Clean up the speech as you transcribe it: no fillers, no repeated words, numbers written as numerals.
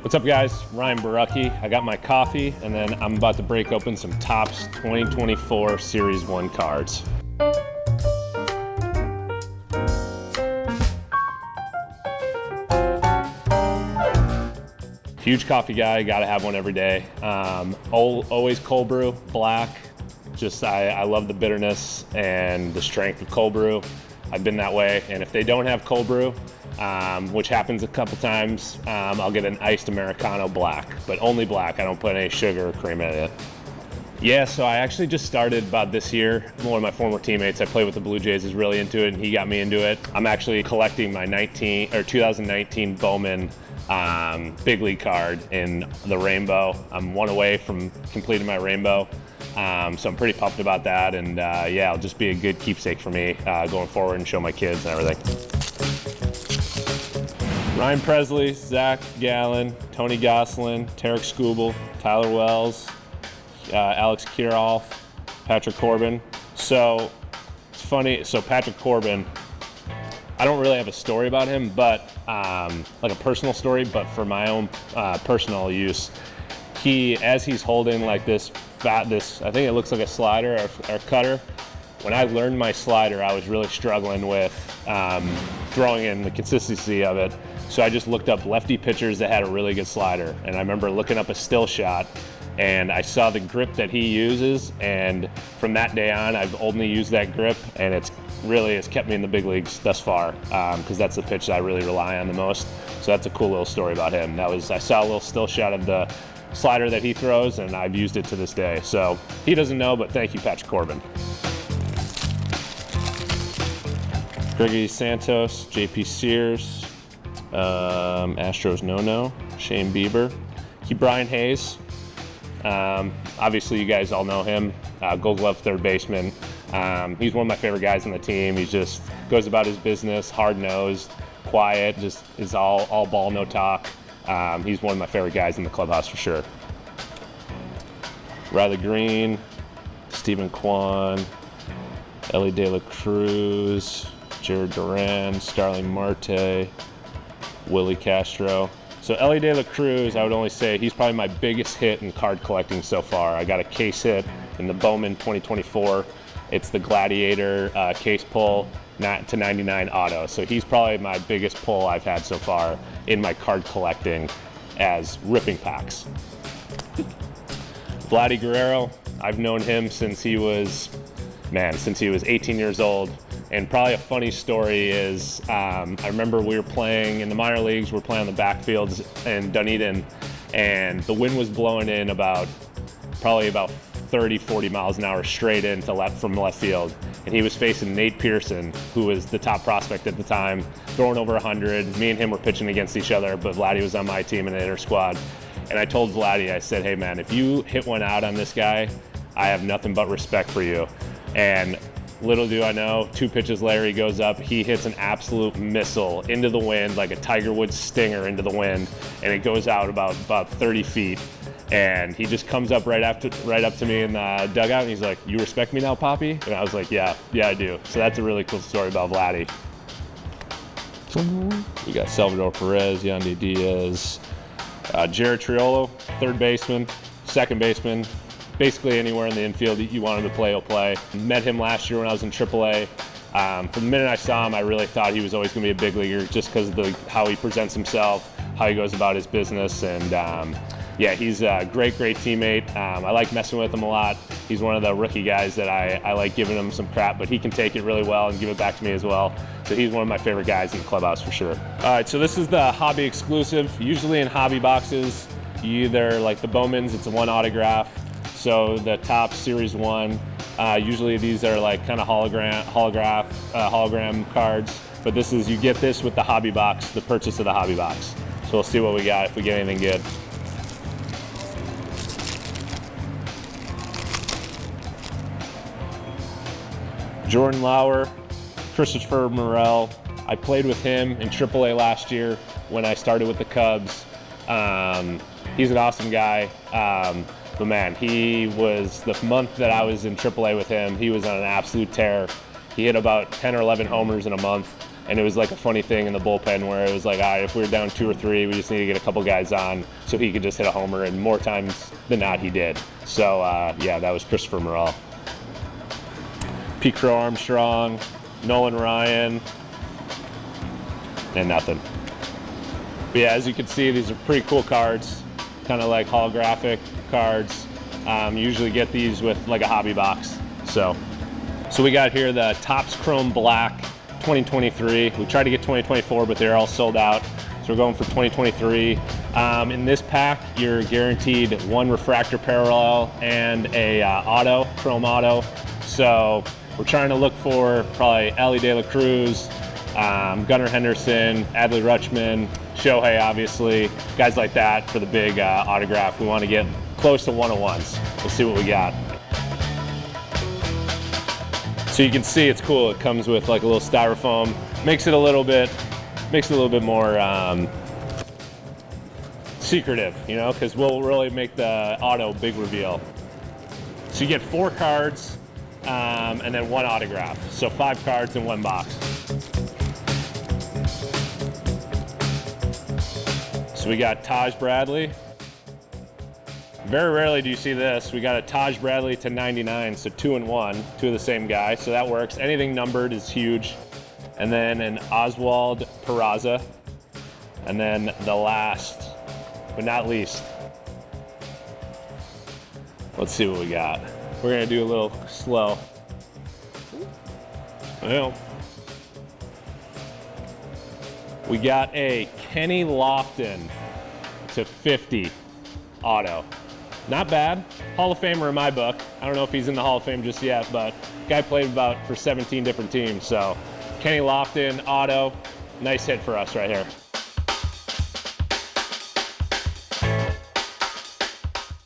What's up, guys? Ryan Borucki. I got my coffee, and then I'm about to break open some Topps 2024 Series 1 cards. Huge coffee guy, gotta have one every day. Always cold brew, black. I love the bitterness and the strength of cold brew. I've been that way, and if they don't have cold brew, which happens a couple times, I'll get an iced Americano black, but only black. I don't put any sugar or cream in it. Yeah, so I actually just started about this year. One of my former teammates I play with the Blue Jays is really into it, and he got me into it. I'm actually collecting my 2019 Bowman big league card in the rainbow. I'm one away from completing my rainbow, so I'm pretty pumped about that, and yeah, it'll just be a good keepsake for me going forward and show my kids and everything. Ryan Presley, Zach Gallen, Tony Gosselin, Tarek Skubal, Tyler Wells, Alex Kirilloff, Patrick Corbin. So it's funny, so Patrick Corbin, I don't really have a story about him, but like a personal story, but for my own personal use, as he's holding like this, I think it looks like a slider or cutter. When I learned my slider, I was really struggling with throwing in the consistency of it. So I just looked up lefty pitchers that had a really good slider. And I remember looking up a still shot, and I saw the grip that he uses. And from that day on, I've only used that grip, and it's kept me in the big leagues thus far, because that's the pitch that I really rely on the most. So that's a cool little story about him. I saw a little still shot of the slider that he throws, and I've used it to this day. So he doesn't know, but thank you, Patrick Corbin. Gregory Santos, JP Sears, Astros No-No, Shane Bieber, Brian Hayes. Obviously, you guys all know him, Gold Glove third baseman. He's one of my favorite guys on the team. He just goes about his business, hard-nosed, quiet, just is all ball, no talk. He's one of my favorite guys in the clubhouse for sure. Riley Green, Stephen Kwan, Ellie De La Cruz, Jared Duran, Starling Marte, Willie Castro. So Ellie De La Cruz, I would only say he's probably my biggest hit in card collecting so far. I got a case hit in the Bowman 2024. It's the Gladiator case pull, not to 99 auto. So he's probably my biggest pull I've had so far in my card collecting as ripping packs. Vladdy Guerrero, I've known him since he was 18 years old. And probably a funny story is, I remember we were playing in the minor leagues, we were playing on the backfields in Dunedin, and the wind was blowing in probably about 30, 40 miles an hour straight from left field. And he was facing Nate Pearson, who was the top prospect at the time, throwing over 100. Me and him were pitching against each other, but Vladdy was on my team in the inter squad. And I told Vladdy, I said, hey man, if you hit one out on this guy, I have nothing but respect for you. And little do I know, 2 pitches later, he goes up, he hits an absolute missile into the wind, like a Tiger Woods stinger into the wind, and it goes out about 30 feet. And he just comes up right up to me in the dugout, and he's like, you respect me now, Poppy? And I was like, yeah, I do. So that's a really cool story about Vladdy. We got Salvador Perez, Yandy Diaz, Jared Triolo, third baseman, second baseman, basically anywhere in the infield that you want him to play, he'll play. Met him last year when I was in AAA. From the minute I saw him, I really thought he was always going to be a big leaguer just because of how he presents himself, how he goes about his business, and yeah, he's a great teammate. I like messing with him a lot. He's one of the rookie guys that I like giving him some crap, but he can take it really well and give it back to me as well. So he's one of my favorite guys in the clubhouse for sure. All right, so this is the hobby exclusive. Usually in hobby boxes, you either, like the Bowmans, it's a one autograph. So the Topps Series 1, usually these are like kind of hologram cards, but you get this with the hobby box, the purchase of the hobby box. So we'll see what we got, if we get anything good. Jordan Lauer, Christopher Morel. I played with him in AAA last year when I started with the Cubs. He's an awesome guy. But man, he was, the month that I was in AAA with him, he was on an absolute tear. He hit about 10 or 11 homers in a month. And it was like a funny thing in the bullpen where it was like, all right, if we were down 2 or 3, we just need to get a couple guys on so he could just hit a homer, and more times than not he did. So yeah, that was Christopher Morel. Pete Crow Armstrong, Nolan Ryan, and nothing. But yeah, as you can see, these are pretty cool cards, kind of like holographic cards. You usually get these with like a hobby box. So we got here the Topps Chrome Black 2023. We tried to get 2024, but they're all sold out. So we're going for 2023. In this pack, you're guaranteed 1 refractor parallel and a auto, Chrome auto. So we're trying to look for probably Ellie De La Cruz, Gunnar Henderson, Adley Rutschman, Shohei, obviously, guys like that for the big autograph. We want to get close to 101s. We'll see what we got. So you can see it's cool. It comes with like a little styrofoam. Makes it a little bit more secretive, you know, because we'll really make the auto big reveal. So you get 4 cards and then 1 autograph. So 5 cards in 1 box. So we got Taj Bradley. Very rarely do you see this. We got a Taj Bradley to 99, so 2 and 1, 2 of the same guy, so that works. Anything numbered is huge. And then an Oswald Peraza. And then the last, but not least, let's see what we got. We're gonna do a little slow. Well, we got a Kenny Lofton to 50 auto. Not bad. Hall of Famer in my book. I don't know if he's in the Hall of Fame just yet, but guy played for 17 different teams. So Kenny Lofton, auto, nice hit for us right here.